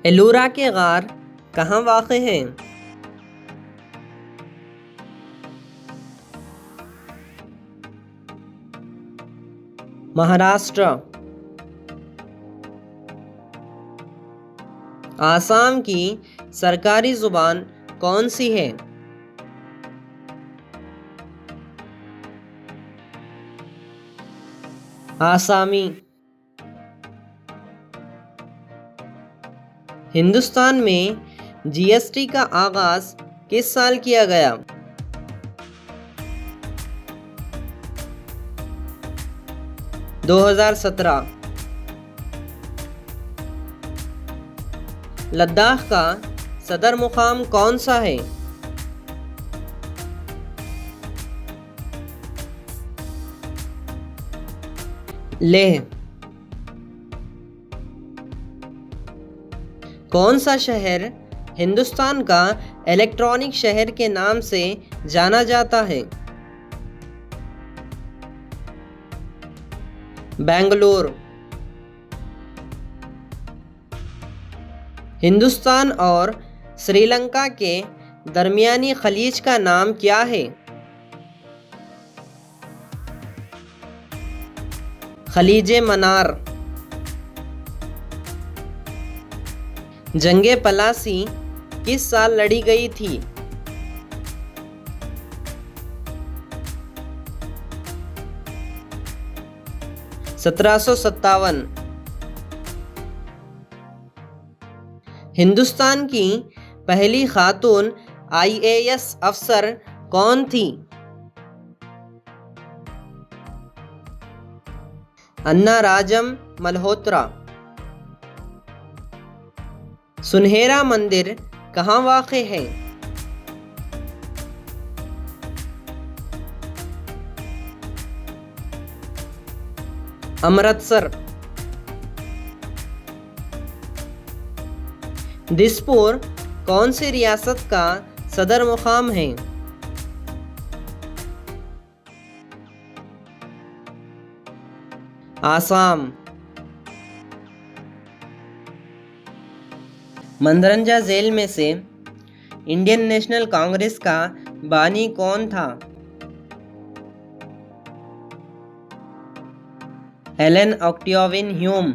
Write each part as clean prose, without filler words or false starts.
एलोरा के गार कहाँ वाक़ हैं? महाराष्ट्र। आसाम की सरकारी ज़ुबान कौन सी है? आसामी। हिंदुस्तान में जीएसटी का आगाज़ किस साल किया गया? 2017। लद्दाख का सदर मुकाम कौन सा है? लेह। कौन सा शहर हिंदुस्तान का इलेक्ट्रॉनिक शहर के नाम से जाना जाता है? बेंगलुरु। हिंदुस्तान और श्रीलंका के दरमियानी खलीज का नाम क्या है? खलीजे मनार। जंगे पलासी किस साल लड़ी गई थी? 1757। हिंदुस्तान की पहली खातून आईएएस अफसर कौन थी? अन्ना राजम मल्होत्रा। सुनहरा मंदिर कहाँ वाक़ है? अमृतसर। दिसपुर कौन सी रियासत का सदर मुकाम है? आसाम। मंदरंजा जेल में से इंडियन नेशनल कांग्रेस का बानी कौन था? Elon Octavian Hume.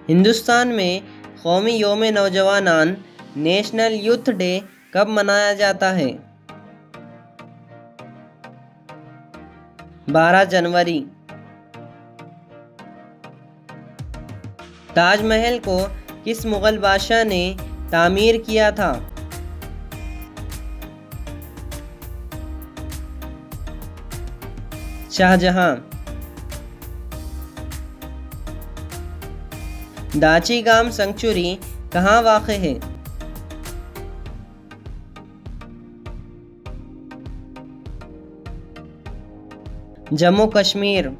हिंदुस्तान में कौमी योम नौजवानान नेशनल यूथ डे कब मनाया जाता है? 12 जनवरी। ताजमहल को किस मुग़ल बादशाह ने तामीर किया था? शाहजहां। दाची गाम सेंचुरी कहाँ वाक़ है? जम्मू कश्मीर।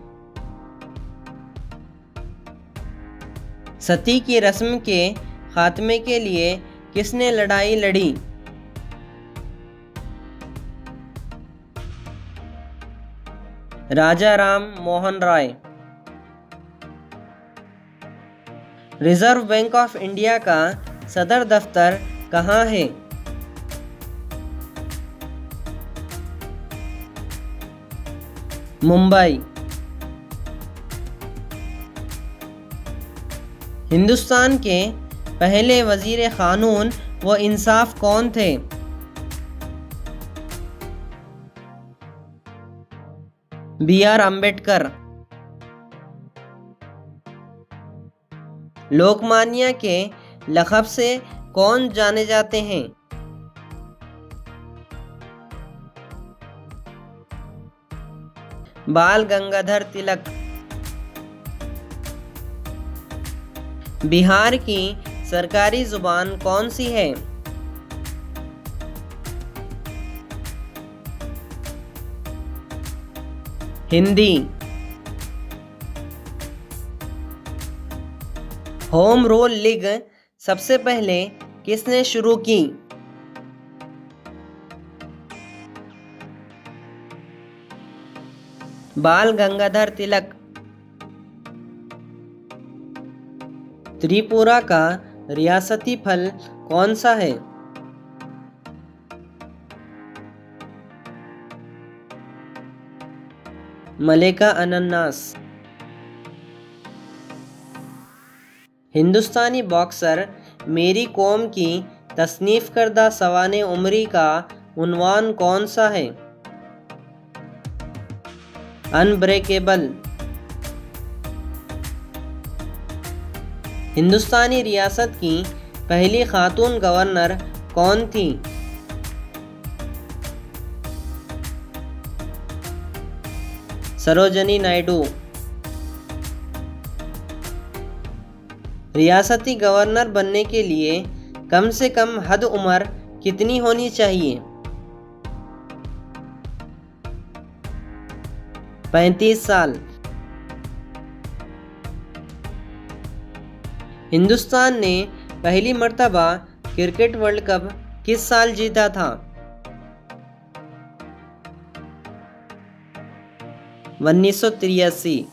सती की रस्म के खात्मे के लिए किसने लड़ाई लड़ी? राजा Ram Mohan Roy. Reserve bank of India का सदर दफ्तर कहाँ है? मुंबई। हिंदुस्तान के पहले वजीर कानून व इंसाफ कौन थे? बी.आर. अम्बेडकर। लोकमान्य के लक़ब से कौन जाने जाते हैं? बाल गंगाधर तिलक। बिहार की सरकारी ज़ुबान कौन सी है? हिंदी। होम रूल लीग सबसे पहले किसने शुरू की? बाल गंगाधर तिलक। त्रिपुरा का रियासती फल कौन सा है? मलेका अनानास। हिंदुस्तानी बॉक्सर मेरी कॉम की तसनीफ करदा सवाने उमरी का उन्वान कौन सा है? अनब्रेकेबल। हिंदुस्तानी रियासत की पहली खातून गवर्नर कौन थी? सरोजनी नायडू। रियासती गवर्नर बनने के लिए कम से कम हद उम्र कितनी होनी चाहिए? 35 साल। हिंदुस्तान ने पहली मर्तबा क्रिकेट वर्ल्ड कप किस साल जीता था? 1983।